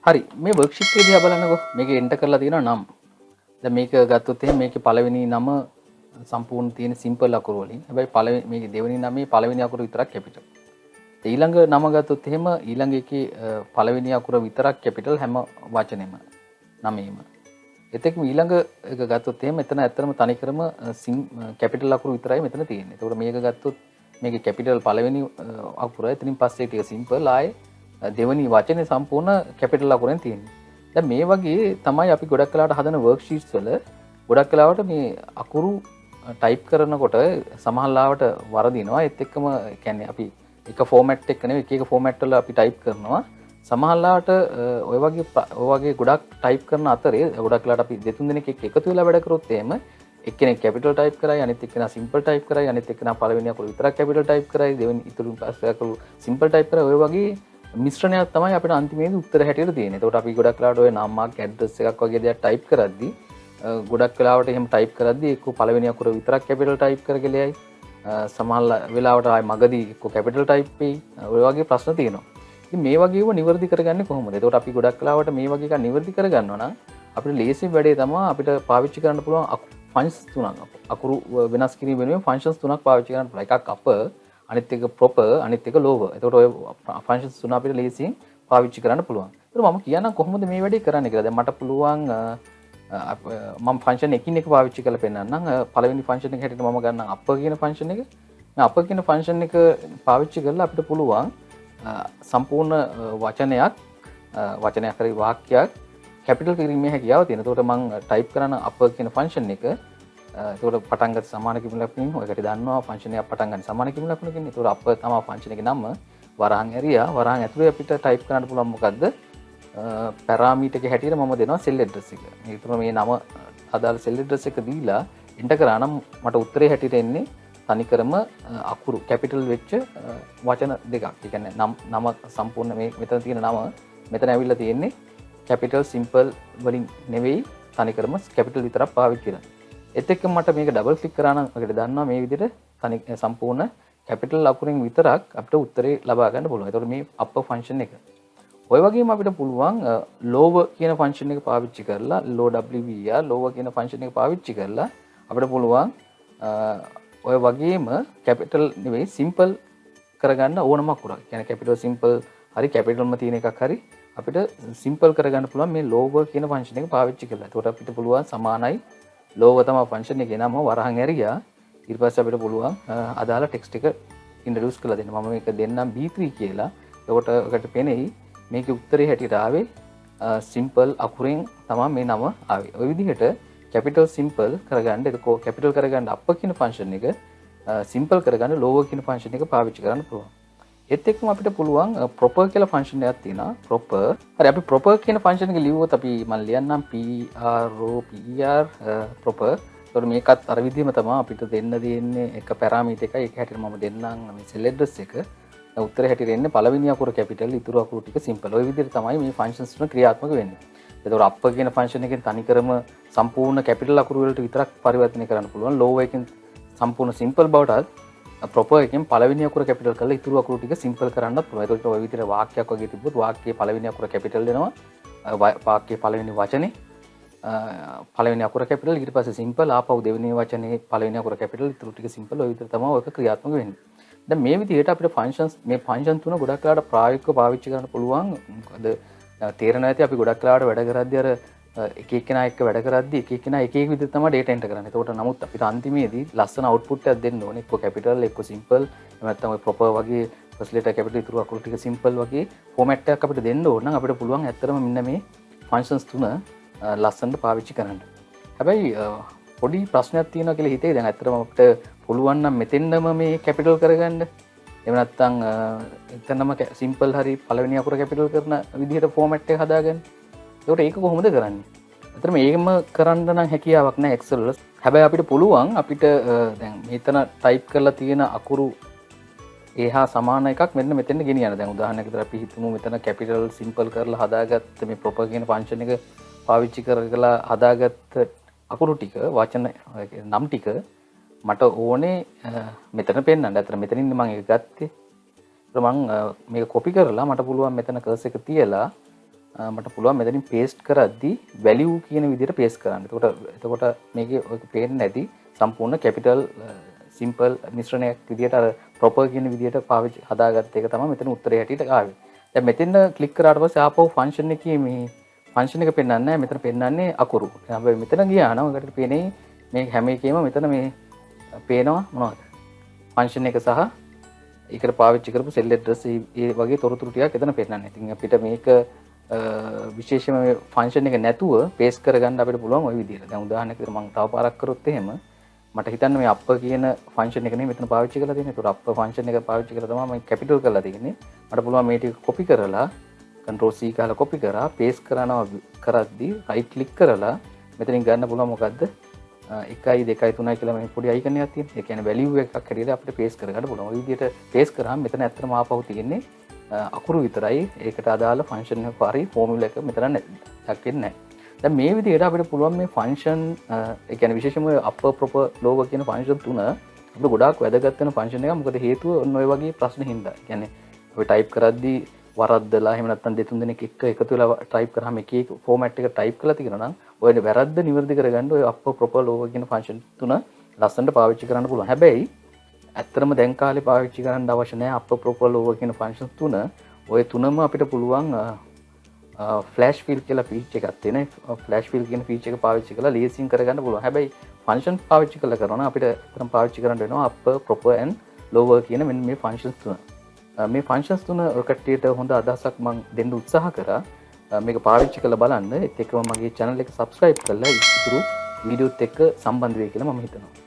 හරි මේ වර්ක්ෂීට් එක දිහා බලන්නකෝ. මේක එන්ටර් කරලා තියෙනවා නම්. දැන් මේක ගත්තොත් එහෙනම් මේකේ පළවෙනි නම සම්පූර්ණ තියෙන සිම්පල් අකුරු වලින්. හැබැයි පළවෙනි මේකේ දෙවෙනි නමේ පළවෙනි අකුර විතරක් කැපිටල්. ඊළඟ නම ගත්තොත් එහෙම ඊළඟ එකේ පළවෙනි අකුර විතරක් කැපිටල් හැම වචනෙම නමේම. එතෙක්ම ඊළඟ එක ගත්තොත් එහෙම එතන ඇත්තටම තනිකරම කැපිටල් අකුරු විතරයි මෙතන තියෙන්නේ. ඒකට මේක ගත්තොත් මේකේ කැපිටල් පළවෙනි අකුර එතනින් පස්සේ ටික සිම්පල් ආයේ දෙවෙනි වචනේ සම්පූර්ණ කැපිටල් අකුරෙන් තියෙන්නේ. දැන් මේ වගේ තමයි අපි ගොඩක් වෙලාවට හදන වර්ක්ෂීට්ස් වල ගොඩක් වෙලාවට මේ අකුරු ටයිප් කරනකොට සමහරවිට වරදිනවා. ඒත් එක්කම කියන්නේ අපි එක ෆෝමැට් එක නෙවෙයි එක එක ෆෝමැට් වල අපි ටයිප් කරනවා. සමහරවිට ඔය වගේ ගොඩක් ටයිප් කරන අතරේ ගොඩක් වෙලාවට අපි දෙතුන් දෙනෙක් එක්ක එකතු වෙලා වැඩ කරොත් එහෙම එක්කෙනෙක් කැපිටල් ටයිප් කරයි අනිත් එක්කෙනා සිම්පල් ටයිප් කරයි අනිත් එක්කෙනා පළවෙනි අකුර විතරක් කැපිටල් ටයිප් කරයි දෙවෙනි ඉතුරු පස්සේ අකුරු සිම්පල් ටයිප් කරයි. ඔය වගේ මිශ්‍රණයක් තමයි අපිට අන්තිමේදී උත්තර හැටියට තියෙන්නේ. එතකොට අපි ගොඩක් වෙලාවට ඔය නම්මක් ඇඩ්‍රස් එකක් වගේ දේවල් ටයිප් කරද්දී ගොඩක් වෙලාවට එහෙම ටයිප් කරද්දී එක්ක පළවෙනි අකුර විතරක් කැපිටල් ටයිප් කරගලයි. සමහර වෙලාවට ආයි මගදී එක්ක කැපිටල් ටයිප් වෙයි. ඔය වගේ ප්‍රශ්න තියෙනවා. ඉතින් මේ වගේ ඒවා නිවැරදි කරගන්නේ කොහොමද? එතකොට අපි ගොඩක් වෙලාවට මේ වගේ එකක් නිවැරදි කරගන්නවා නම් අපිට ලේසිම වැඩේ තමයි අපිට පාවිච්චි කරන්න පුළුවන් ෆන්ක්ෂන්ස් තුනක්. අකුරු වෙනස් කිරීම වෙනුවෙන් ෆන්ක්ෂන්ස් තුනක් පාවිච්චි කරන්න පුළුවන්. එකක් අපර් අනිත් එක ප්‍රොපර් අනිත් එක ලෝවර්. එතකොට ඔය ෆන්ක්ෂන්ස් තුන අපිට ලේසියෙන් පාවිච්චි කරන්න පුළුවන්. ඒත් මම කියන්නම් කොහොමද මේ වැඩේ කරන්නේ කියලා. දැන් මට පුළුවන් මම ෆන්ක්ෂන් එකින් එක පාවිච්චි කරලා පෙන්නන්නම්. පළවෙනි ෆන්ක්ෂන් එක හැටියට මම ගන්නම් අපර් කියන ෆන්ක්ෂන් එක. මේ අපර් කියන ෆන්ක්ෂන් එක පාවිච්චි කරලා අපිට පුළුවන් සම්පූර්ණ වචනයක් හරි වාක්‍යයක් කැපිටල් කිරීමේ හැකියාව තියෙනවා. එතකොට මම ටයිප් කරන අපර් කියන ෆන්ක්ෂන් එක එතකොට පටන් ගන්න සමාන කිම ලකුණින් ඔයකට දන්නවා ෆන්ක්ෂන් එකක් පටන් ගන්න සමාන කිම ලකුණකින්. එතකොට අපර් තමයි ෆන්ක්ෂන් එකේ නම. වරහන් ඇරියා වරහන් ඇතුලේ අපිට ටයිප් කරන්න පුළුවන් මොකද්ද? පැරාමීටර් එක හැටියට මම දෙනවා සෙල් ඇඩ්‍රස් එක. ඒතර මේ නම අදාළ සෙල් ඇඩ්‍රස් එක දීලා එන්ටර් කරා නම් මට උත්තරේ හැටියට එන්නේ තනිකරම අකුරු කැපිටල් වෙච්ච වචන දෙකක්. ඒ කියන්නේ නම සම්පූර්ණ මේ මෙතන තියෙන නම මෙතන ඇවිල්ලා තියෙන්නේ කැපිටල් සිම්පල් වලින් නෙවෙයි තනිකරම කැපිටල් විතරක් පාවිච්චි කරලා. ඒත් එක්ක මට මේක ඩබල් ක්ලික් කරා නම් ඔකට දන්නවා මේ විදිහට සම්පූර්ණ කැපිටල් අකුරෙන් විතරක් අපිට උත්තරේ ලබා ගන්න පුළුවන්. ඒතකොට මේ අපර් ෆන්ක්ෂන් එක. ඔය වගේම අපිට පුළුවන් ලෝවර් කියන ෆන්ක්ෂන් එක පාවිච්චි කරලා ලෝවර් කියන ෆන්ක්ෂන් එක පාවිච්චි කරලා අපිට පුළුවන් ඔය වගේම කැපිටල් නෙවෙයි සිම්පල් කරගන්න ඕනම අකුරක්. කියන්නේ කැපිටල් සිම්පල් හරි කැපිටල්ම තියෙන එකක් හරි අපිට සිම්පල් කරගන්න පුළුවන් මේ ලෝවර් කියන ෆන්ක්ෂන් එක පාවිච්චි කරලා. ඒකට අපිට පුළුවන් සමානයි ලෝවර් තමයි ෆන්ක්ෂන් එකේ නම වරහන් ඇරියා. ඊට පස්සේ අපිට පුළුවන් අදාළ ටෙක්ස්ට් එක ඉන්ට්‍රොඩියුස් කරලා දෙන්න. මම මේක දෙන්නම් B3 කියලා. එතකොට ඔකට පෙනෙයි මේකේ උත්තරේ හැටියට ආවේ සිම්පල් අකුරෙන් තමයි මේ නම ආවේ. ওই විදිහට කැපිටල් සිම්පල් කරගන්න ඒක කැපිටල් කරගන්න අපර් කියන ෆන්ක්ෂන් එක සිම්පල් කරගන්න ලෝවර් කියන ෆන්ක්ෂන් එක පාවිච්චි කරන්න පුළුවන්. ඒත් එක්කම අපිට පුළුවන් ප්‍රොපර් කියලා ෆන්ක්ෂන් එකක් තියෙනවා. ප්‍රොපර්. හරි අපි ප්‍රොපර් කියන ෆන්ක්ෂන් එක ලියුවොත් අපි මම ලියන්නම් PROPER ප්‍රොපර්. ඒතකොට මේකත් අර විදිහම තමයි අපිට දෙන්න දෙන්නේ එක පැරාමීටර් එකයි. ඒක හැටියට මම දෙන්නම් මේ සෙල් ඇඩ්‍රස් එක. උත්තරේ හැටියට එන්නේ පළවෙනි අකුර කැපිටල් ඉතුරු අකුරු ටික සිම්පල්. ওই විදිහට තමයි මේ ෆන්ක්ෂන්ස් තුන ක්‍රියාත්මක වෙන්නේ. ඒතකොට අපර් කියන ෆන්ක්ෂන් එකෙන් තනිකරම සම්පූර්ණ කැපිටල් අකුරු වලට විතරක් පරිවර්තනය කරන්න පුළුවන්. ලෝවර් එකෙන් සම්පූර්ණ සිම්පල් බවටත් ප්‍රොපර් එකෙන් පළවෙනි අකුර කැපිටල් කරලා ඉතුරු අකුරු ටික සිම්පල් කරන්නත් පුළුවන්. ඒකට ඔය විදිහට වාක්‍යයක් වගේ තිබ්බොත් වාක්‍යයේ පළවෙනි අකුර කැපිටල් දෙනවා. වාක්‍යයේ පළවෙනි වචනේ පළවෙනි අකුර කැපිටල් ඊට පස්සේ සිම්පල් ආපහු දෙවෙනි වචනේ පළවෙනි අකුර කැපිටල් ඉතුරු ටික සිම්පල්. ඔය විදිහට තමයි ඔයක ක්‍රියාත්මක වෙන්නේ. දැන් මේ විදිහට අපිට මේ ෆන්ක්ෂන් තුන ගොඩක් වෙලාවට ප්‍රායෝගිකව පාවිච්චි කරන්න පුළුවන්. මොකද තේරෙනවා ඇති අපි ගොඩක් වෙලාවට වැඩ කරද්දී අර එක එක්කෙනා එක්ක වැඩ කරද්දී එක එක්කෙනා එක එක විදිහට තමයි data enter කරන්නේ. ඒකට නමුත් අපිට අන්තිමේදී ලස්සන output එකක් දෙන්න ඕනේ. එක්ක capital එක්ක simple එහෙම නැත්නම් ඔය proper වගේ first letter capital ඉතුරු අකුරු ටික simple වගේ format එකක් අපිට දෙන්න ඕන නම් අපිට පුළුවන් ඇත්තටම මෙන්න මේ functions තුන ලස්සනට පාවිච්චි කරන්න. හැබැයි පොඩි ප්‍රශ්නයක් තියෙනවා කියලා හිතේ. දැන් ඇත්තටම අපිට පුළුවන් නම් මෙතෙන්ම මේ capital කරගන්න. එහෙම නැත්නම් එතනම simple හරි පළවෙනි අකුර capital කරන විදිහට format එක හදාගන්න. ඒකට ඒක කොහොමද කරන්නේ? අතන මේකම කරන්න නම් හැකියාවක් නැහැ Excel වල. හැබැයි අපිට පුළුවන් අපිට දැන් මෙතන ටයිප් කරලා තියෙන අකුරු ඒහා සමාන එකක් මෙන්න මෙතෙන්ට ගෙනියන්න. දැන් උදාහරණයක් විතර අපි හිතමු මෙතන capital simple කරලා හදාගත්ත මේ proper කියන function එක පාවිච්චි කරලා හදාගත්ත අකුරු ටික වචන නම් ටික මට ඕනේ මෙතන පෙන්නන්න. අතන මෙතනින් මම ඒක ගත්තේ. මම මේක copy කරලා මට පුළුවන් මෙතන cursor එක තියලා මට පුළුවන් මෙතනින් පේස්ට් කරද්දී වැලියු කියන විදිහට පේස්ට් කරන්න. එතකොට මේකේ ඔය පේන්නේ නැති සම්පූර්ණ කැපිටල් සිම්පල් මිශ්‍රණයක් විදිහට අර ප්‍රොපර් කියන විදිහට පාවිච්චි හදාගත්ත එක තමයි මෙතන උත්තරේ හැටියට ආවේ. දැන් මෙතෙන් ක්ලික් කරාට පස්සේ ආපහු ෆන්ක්ෂන් එකේ මේ ෆන්ක්ෂන් එක පෙන්වන්නේ නැහැ. මෙතන පෙන්වන්නේ අකුරු. හැබැයි මෙතන ගියා නම් ඔයකට පේන්නේ මේ හැම එකේම මෙතන මේ පේනවා මොනවද? ෆන්ක්ෂන් එක සහ ඒකට පාවිච්චි කරපු සෙල් ඇඩ්‍රස් ඒ වගේ තොරතුරු ටිකක් එතන පෙන්වන්නේ. ඉතින් අපිට මේක විශේෂයෙන්ම මේ ෆන්ක්ෂන් එක නැතුව පේස්ට් කරගන්න අපිට පුළුවන් ওই විදිහට. දැන් උදාහරණයකට මම තව පාරක් කරොත් එහෙම මට හිතන්න මේ අප්ප කියන ෆන්ක්ෂන් එක නේ මෙතන පාවිච්චි කරලා තියෙන්නේ. ඒතකොට අප්ප ෆන්ක්ෂන් එක පාවිච්චි කරලා තමයි මම කැපිටල් කරලා තියෙන්නේ. මට පුළුවන් මේ ටික කොපි කරලා Ctrl C ගහලා කොපි කරා පේස්ට් කරනවා කරද්දී රයිට් ක්ලික් කරලා මෙතනින් ගන්න පුළුවන් මොකද්ද? 1 2 3 කියලා මේ පොඩි අයිකන් එකක් තියෙනවා. ඒ කියන්නේ වැලියු එකක් හැටියට අපිට පේස්ට් කරගන්න පුළුවන්. ওই විදිහට පේස්ට් කරාම මෙතන ඇත්තටම ආපහු තියෙන්නේ අකුරු විතරයි. ඒකට අදාළ ෆන්ක්ෂන් එක පාරි ෆෝමියුලා එක මෙතන දක්වන්නේ නැහැ. දැන් මේ විදිහට අපිට පුළුවන් මේ ෆන්ක්ෂන් ඒ කියන්නේ විශේෂයෙන්ම අප්පර් ප්‍රොපර් ලෝවර් කියන ෆන්ක්ෂන් තුන අපිට ගොඩාක් වැදගත් වෙන ෆන්ක්ෂන් එකක්. මොකද හේතුව ඔන්න ඔය වගේ ප්‍රශ්න හින්දා. ඒ කියන්නේ අපි ටයිප් කරද්දී වරද්දලා එහෙම නැත්නම් දෙතුන් දෙනෙක් එක්ක එකතු වෙලා ටයිප් කරාම එක එක ෆෝමැට් එක ටයිප් කරලා තියෙනවා නම් ඔය වැරද්ද නිවැරදි කරගන්න ඔය අප්පර් ප්‍රොපර් ලෝවර් කියන ෆන්ක්ෂන් තුන ලස්සනට පාවිච්චි කරන්න පුළුවන්. හැබැයි ඇත්තටම දැන් කාලේ පාවිච්චි කරන්න අවශ්‍ය නැහැ අප්පර් ප්‍රොපර් ලෝවර් කියන ෆන්ක්ෂන් තුන. ඔය තුනම අපිට පුළුවන් ෆ්ලෑෂ් ෆිල් කියලා ෆීචර් එකක් තියෙන. ෆ්ලෑෂ් ෆිල් කියන ෆීචර් එක පාවිච්චි කරලා ලේසියෙන් කරගන්න පුළුවන්. හැබැයි ෆන්ක්ෂන් පාවිච්චි කරලා කරනවා නම් අපිට ඇත්තටම පාවිච්චි කරන්න වෙනවා අප්පර් ප්‍රොපර් ඇන්ඩ් ලෝවර් කියන මෙන්න මේ ෆන්ක්ෂන්ස් තුන. මේ ෆන්ක්ෂන්ස් තුන ඔය කට්ටියට හොඳ අදහසක් මම දෙන්න උත්සාහ කරා. මේක පාවිච්චි කරලා බලන්න. ඒත් එක්කම මගේ channel එක subscribe කරලා ඉතුරු වීඩියෝත් එක්ක සම්බන්ධ වෙයි කියලා මම හිතනවා.